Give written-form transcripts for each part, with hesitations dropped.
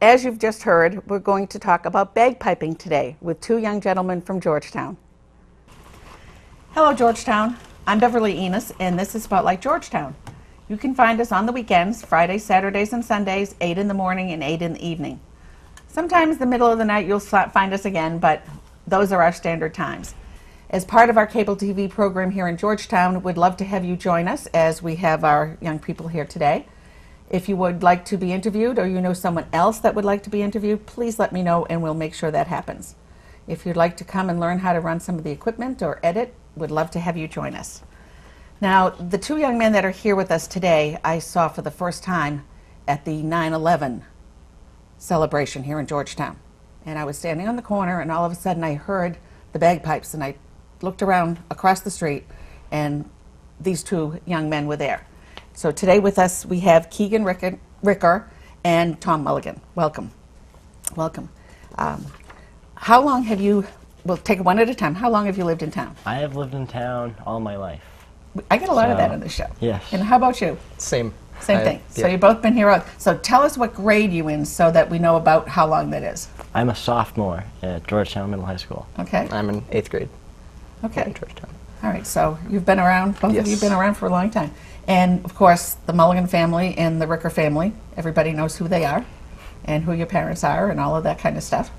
as you've just heard, we're going to talk about bagpiping today with two young gentlemen from Georgetown. Hello, Georgetown. I'm Beverly Enos, and this is Spotlight Georgetown. You can find us on the weekends, Fridays, Saturdays, and Sundays, 8 in the morning and 8 in the evening. Sometimes the middle of the night you'll find us again, but those are our standard times. As part of our cable TV program here in Georgetown, we'd love to have you join us as we have our young people here today. If you would like to be interviewed or you know someone else that would like to be interviewed, please let me know and we'll make sure that happens. If you'd like to come and learn how to run some of the equipment or edit, we'd love to have you join us. Now, the two young men that are here with us today, I saw for the first time at the 9/11 celebration here in Georgetown. And I was standing on the corner and all of a sudden I heard the bagpipes and I looked around across the street and these two young men were there. So today with us we have Keegan Ricker and Tom Mulligan. Welcome. Welcome. How long have you, we'll take it one at a time, how long have you lived in town? I have lived in town all my life. I get a lot of that on the show. Yes. And how about you? Same. Same thing. So you've both been here. So tell us what grade you in so that we know about how long that is. I'm a sophomore at Georgetown Middle High School. Okay. I'm in 8th grade. Okay. In Georgetown. All right. So you've been around, both of you have been around for a long time. And of course, the Mulligan family and the Ricker family, everybody knows who they are and who your parents are and all of that kind of stuff.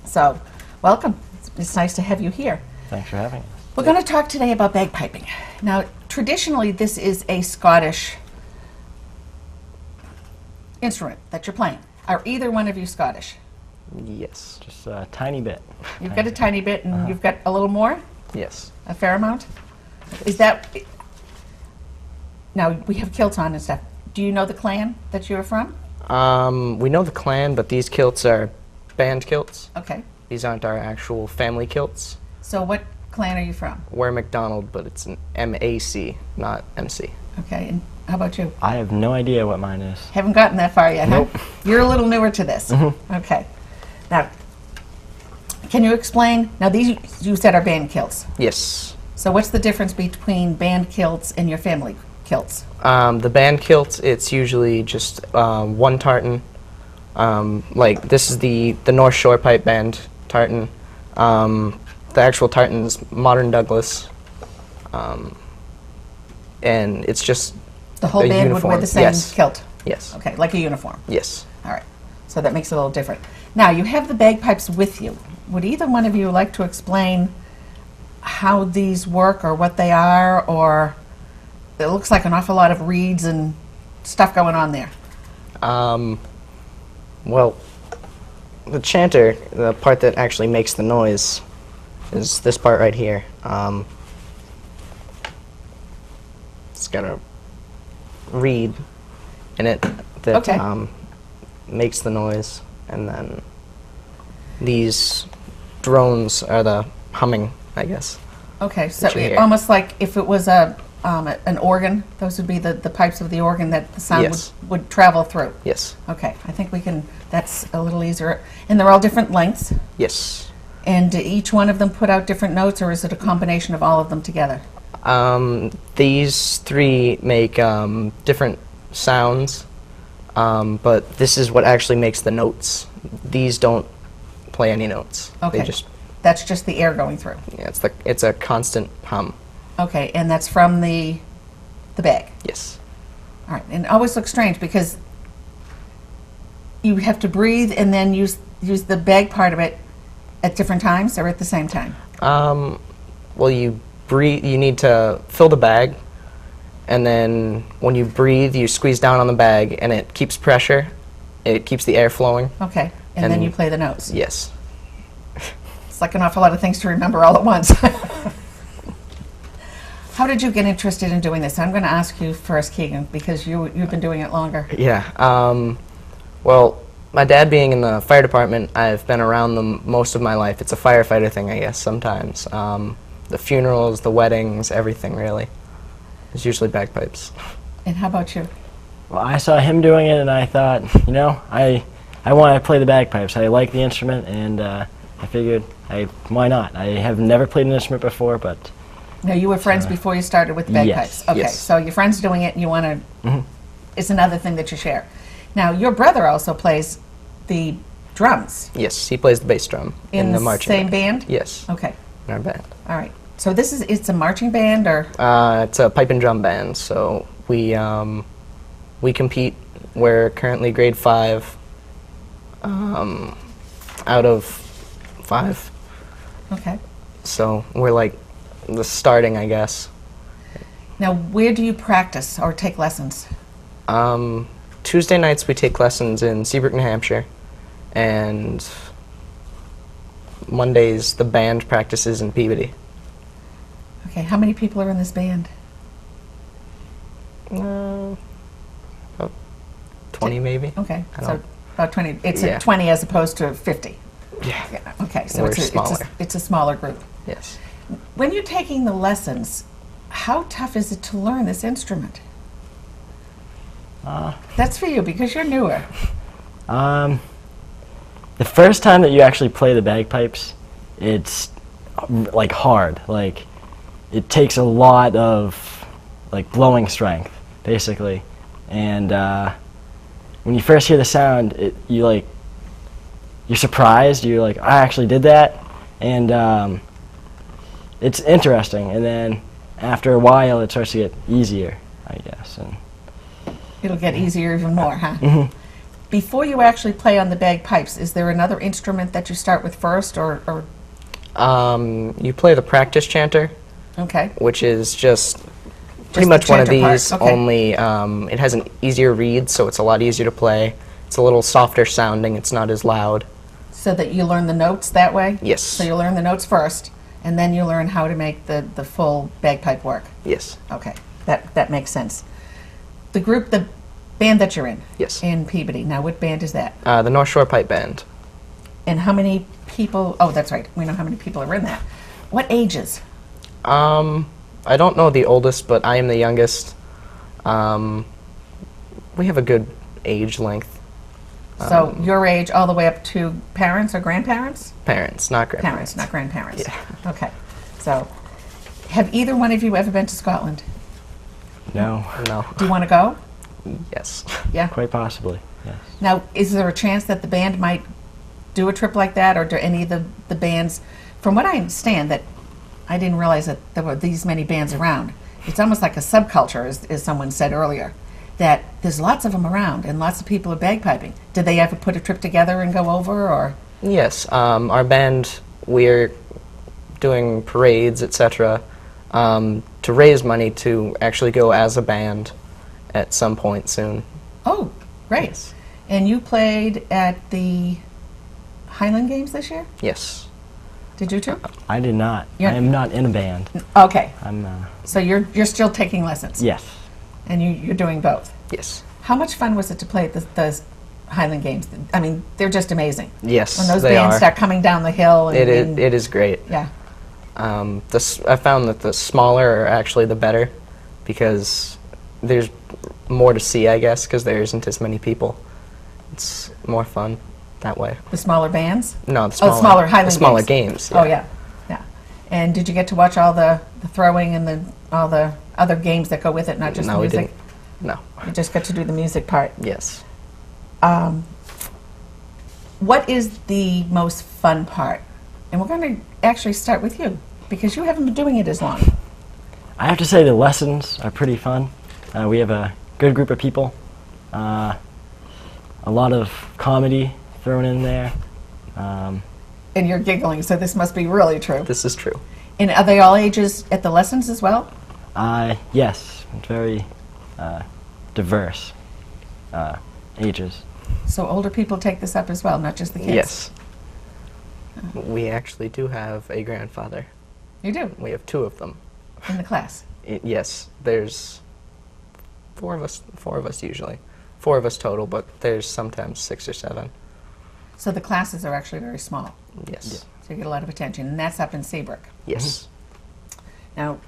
So welcome. It's nice to have you here. Thanks for having us. We're going to talk today about bagpiping. Now, traditionally, this is a Scottish instrument that you're playing. Are either one of you Scottish? Yes. Just a tiny bit. You've got a tiny bit, and you've got a little more? Yes. A fair amount? Is that... Now, we have kilts on and stuff. Do you know the clan that you're from? We know the clan, but these kilts are band kilts. Okay. These aren't our actual family kilts. So what clan are you from? We're McDonald, but it's an M-A-C, not M-C. Okay, and how about you? I have no idea what mine is. Haven't gotten that far yet, Nope. huh? You're a little newer to this. Okay. Now, can you explain, now these you said are band kilts. Yes. So what's the difference between band kilts and your family kilts? The band kilt, it's usually just one tartan. Like this is the North Shore Pipe Band tartan. The actual tartan's Modern Douglas. And it's just the whole band uniform. would wear the same kilt? Yes. Okay, like a uniform? Yes. All right. So that makes it a little different. Now, you have the bagpipes with you. Would either one of you like to explain how these work or what they are, or it looks like an awful lot of reeds and stuff going on there? Well, the chanter, the part that actually makes the noise, is this part right here. It's got a reed in it that makes the noise, and then these drones are the humming, I guess. Okay, so almost like if it was an organ, those would be the pipes of the organ that the sound would travel through. Yes. Okay, I think we can, that's a little easier. And they're all different lengths? Yes. And do each one of them put out different notes, or is it a combination of all of them together? These three make different sounds, but this is what actually makes the notes. These don't play any notes. Okay. That's just the air going through. Yeah, it's a constant hum. Okay, and that's from the bag. Yes. All right, and it always looks strange because you have to breathe and then use the bag part of it at different times or at the same time. Well, you breathe. You need to fill the bag, and then when you breathe, you squeeze down on the bag, and it keeps pressure. It keeps the air flowing. Okay, and then you play the notes. Yes. It's like an awful lot of things to remember all at once. How did you get interested in doing this? I'm going to ask you first, Keegan, because you've been doing it longer. Yeah. Well, my dad being in the fire department, I've been around them most of my life. It's a firefighter thing, I guess, sometimes. The funerals, the weddings, everything, really. It's usually bagpipes. And how about you? Well, I saw him doing it, and I thought, you know, I want to play the bagpipes. I like the instrument, and I figured, why not? I have never played an instrument before, but... No, you were friends before you started with the bagpipes. Yes. Okay, Yes. so your friend's doing it, and you want to... It's another thing that you share. Now, your brother also plays the drums Yes, he plays the bass drum in the the marching same band? Yes, Okay. in our band. All right. So it's a marching band, or? It's a pipe and drum band, so we compete. We're currently grade 5 out of 5. Okay. So we're like the starting, I guess. Now, where do you practice or take lessons? Tuesday nights we take lessons in Seabrook, New Hampshire, and Mondays the band practices in Peabody. Okay. How many people are in this band? About 20 maybe. Okay. I So don't- about 20. It's Yeah. a 20 as opposed to 50. Yeah. Yeah. Okay. So We're it's smaller. it's a smaller group. Yes. When you're taking the lessons, how tough is it to learn this instrument? That's for you because you're newer. The first time that you actually play the bagpipes, it's like hard. Like it takes a lot of like blowing strength, basically. And when you first hear the sound, you're surprised. You're like, I actually did that, and it's interesting. And then after a while, it starts to get easier, I guess. And It'll get easier even more, huh? Before you actually play on the bagpipes, is there another instrument that you start with first, or You play the practice chanter, okay? which is just pretty the much one of chanter part, these, okay. only it has an easier read, so it's a lot easier to play. It's a little softer sounding, it's not as loud. So that you learn the notes that way? Yes. So you learn the notes first, and then you learn how to make the full bagpipe work. Yes. Okay, that makes sense. The band that you're in? Yes. In Peabody. Now, what band is that? The North Shore Pipe Band. And how many people? Oh, that's right. We know how many people are in that. What ages? I don't know the oldest, but I am the youngest. We have a good age length. So your age all the way up to parents or grandparents? Parents, not Parents, grandparents. not grandparents. Yeah. Okay. So, have either one of you ever been to Scotland? no, No. Do you want to go? Yes. Yeah. quite possibly, yes. Now, is there a chance that the band might do a trip like that, or do any of the bands? From what I understand, that I didn't realize that there were these many bands around. It's almost like a subculture, as someone said earlier, that there's lots of them around and lots of people are bagpiping. Did they ever put a trip together and go over, or? Yes. Our band, we're doing parades, etc., to raise money to actually go as a band at some point soon. Oh, great. Yes. And you played at the Highland Games this year? Yes. Did you too? I did not. Yeah. I am not in a band. Okay. I'm, So you're still taking lessons? yes. And you're doing both? Yes. How much fun was it to play at the Highland Games? I mean, they're just amazing. Yes, When those they bands are. start coming down the hill. And, It is great. Yeah. I found that the smaller are actually the better because there's more to see, I guess, because there isn't as many people. It's more fun that way. The smaller bands? No, the smaller, smaller Highland the smaller Games. games. Oh, yeah. Yeah. And did you get to watch all the throwing and all the other games that go with it, not just No, the we music? didn't. No. You just got to do the music part. Yes. What is the most fun part? And we're going to actually start with you because you haven't been doing it as long. I have to say the lessons are pretty fun. We have a good group of people. A lot of comedy thrown in there. And you're giggling, so this must be really true. This is true. And are they all ages at the lessons as well? Yes, it's very diverse ages. So older people take this up as well, not just the kids? Yes. We actually do have a grandfather. You do, We have 2 of them. in the class. Yes, there's 4 of us usually. 4 of us total, but there's sometimes 6 or 7. So the classes are actually very small, Yes. so you get a lot of attention, and that's up in Seabrook. Yes. Now,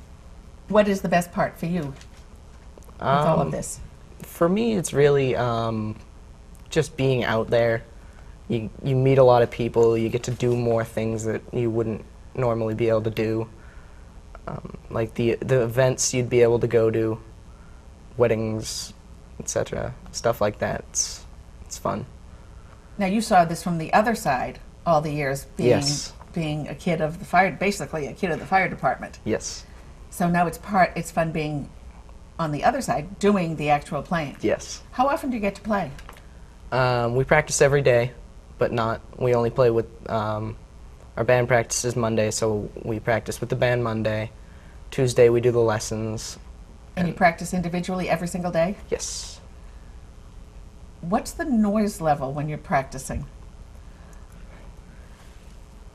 what is the best part for you with all of this? For me, it's really just being out there. You meet a lot of people. You get to do more things that you wouldn't normally be able to do. Like the events you'd be able to go to, weddings, etc., stuff like that. It's fun. Now you saw this from the other side all the years, being Yes. being a kid of the fire, basically a kid of the fire department. Yes. So now it's fun being on the other side, doing the actual playing. Yes. How often do you get to play? We practice every day, but we only play with, our band practice is Monday, so we practice with the band Monday. Tuesday we do the lessons. And you practice individually every single day? Yes. What's the noise level when you're practicing?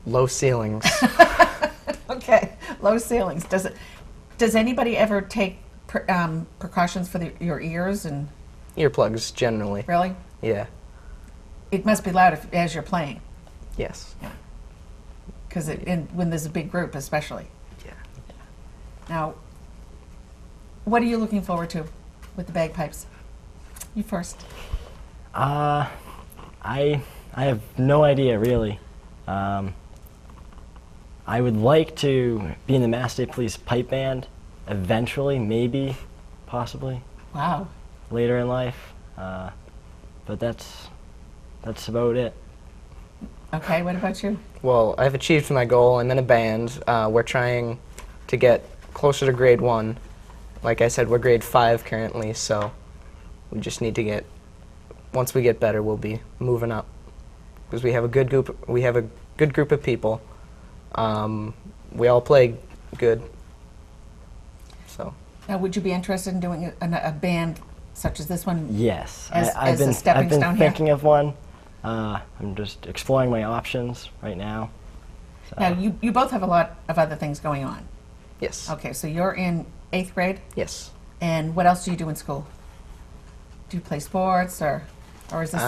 Low ceilings. Okay, low ceilings. Does anybody ever take precautions for your ears? And Earplugs, generally. really, Yeah. it must be loud as you're playing, Yes. because when there's a big group, especially. Yeah. Now, what are you looking forward to with the bagpipes? You first. I have no idea really. I would like to be in the Mass State Police pipe band eventually, maybe, possibly Wow. later in life. But that's about it. Okay, what about you? Well, I've achieved my goal. I'm in a band. We're trying to get closer to grade 1. Like I said, we're grade 5 currently, so we just need to get, once we get better, we'll be moving up. Because we have a good group of people. We all play good. So Now, would you be interested in doing a band such as this one? Yes, As I've a been stepping stone here? thinking of one. I'm just exploring my options right now. So, Now, you both have a lot of other things going on. yes. Okay, so you're in 8th grade, Yes. and what else do you do in school? Do you play sports, or is this...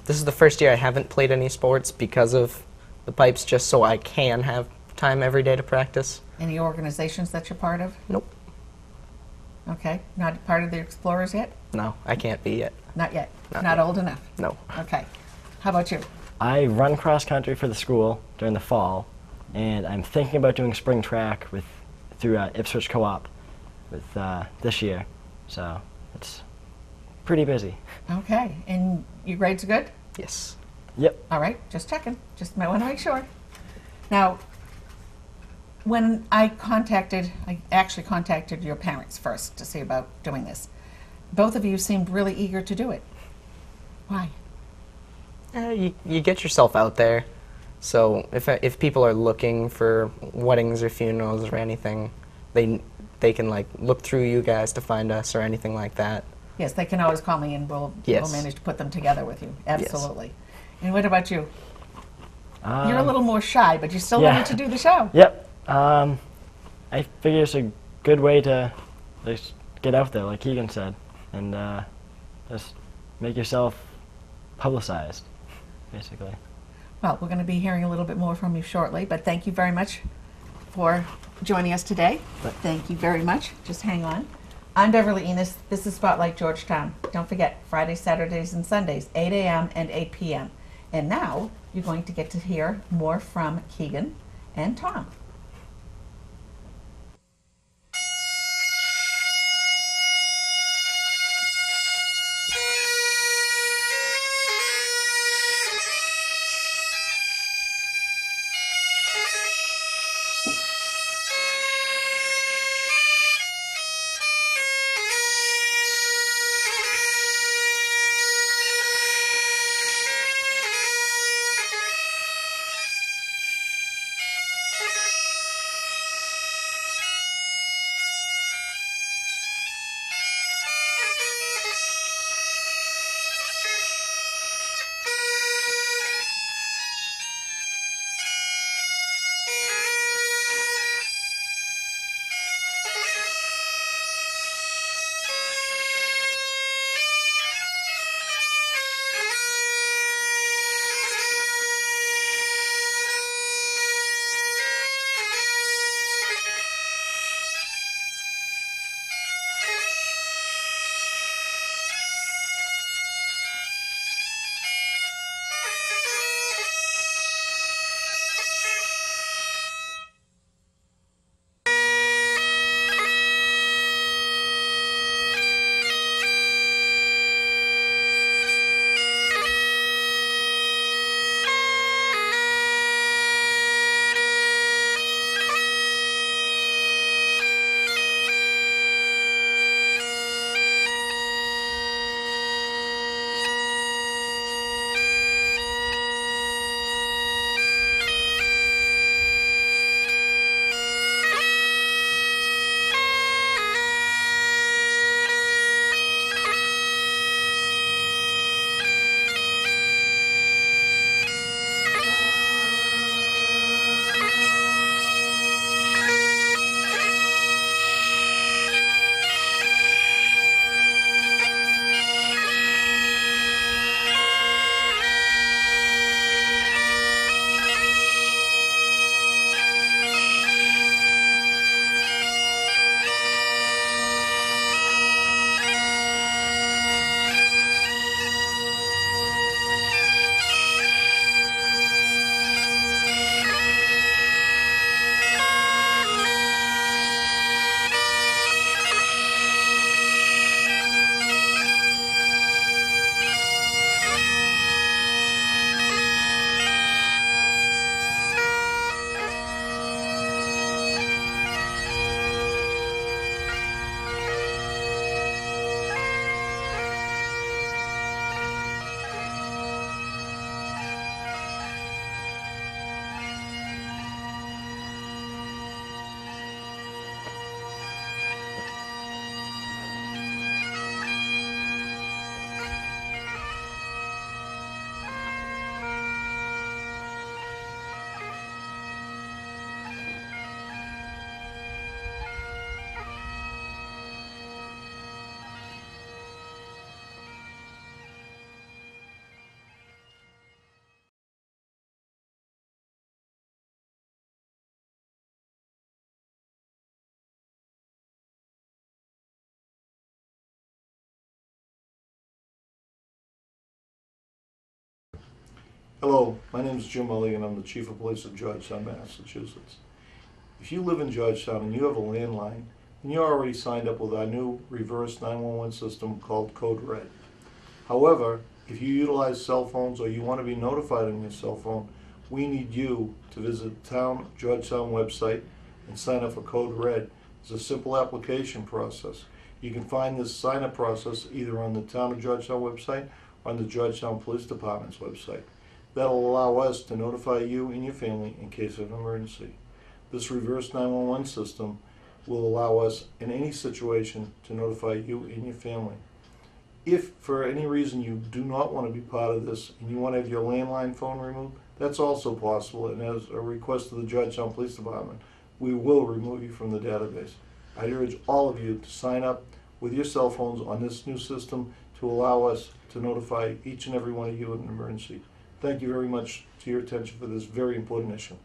This is the first year I haven't played any sports because of the pipes, just so I can have time every day to practice. Any organizations that you're part of? Nope. Okay, not part of the Explorers yet? No, I can't be yet. Not yet. Not Not yet. old enough. No. Okay. How about you? I run cross country for the school during the fall, and I'm thinking about doing spring track through Ipswich Co-op with this year. So it's pretty busy. Okay, and your grades are good? Yes. Yep. All right, just checking. Just might want to make sure. Now, when I actually contacted your parents first to see about doing this. Both of you seemed really eager to do it. Why? You get yourself out there. So if people are looking for weddings or funerals or anything, they can like look through you guys to find us or anything like that. Yes, they can always call me and we'll Yes. manage to put them together with you. Absolutely. And what about you? You're a Um, little more shy, but you still yeah. wanted to do the show. Yep. I figure it's a good way to just get out there, like Keegan said, and just make yourself publicized, basically. Well, we're going to be hearing a little bit more from you shortly, but thank you very much for joining us today. Thank you very much. Just hang on. I'm Beverly Enos. This is Spotlight Georgetown. Don't forget, Fridays, Saturdays, and Sundays, 8 a.m. and 8 p.m. And now you're going to get to hear more from Keegan and Tom. Hello, my name is Jim Mully and I'm the Chief of Police of Georgetown, Massachusetts. If you live in Georgetown and you have a landline, then you're already signed up with our new reverse 911 system called Code Red. However, if you utilize cell phones or you want to be notified on your cell phone, we need you to visit the Town Georgetown website and sign up for Code Red. It's a simple application process. You can find this sign-up process either on the Town of Georgetown website or on the Georgetown Police Department's website. That'll allow us to notify you and your family in case of an emergency. This reverse 911 system will allow us in any situation to notify you and your family. If for any reason you do not want to be part of this and you want to have your landline phone removed, that's also possible, and as a request of the Georgetown Police Department, we will remove you from the database. I urge all of you to sign up with your cell phones on this new system to allow us to notify each and every one of you in an emergency. Thank you very much to your attention for this very important issue.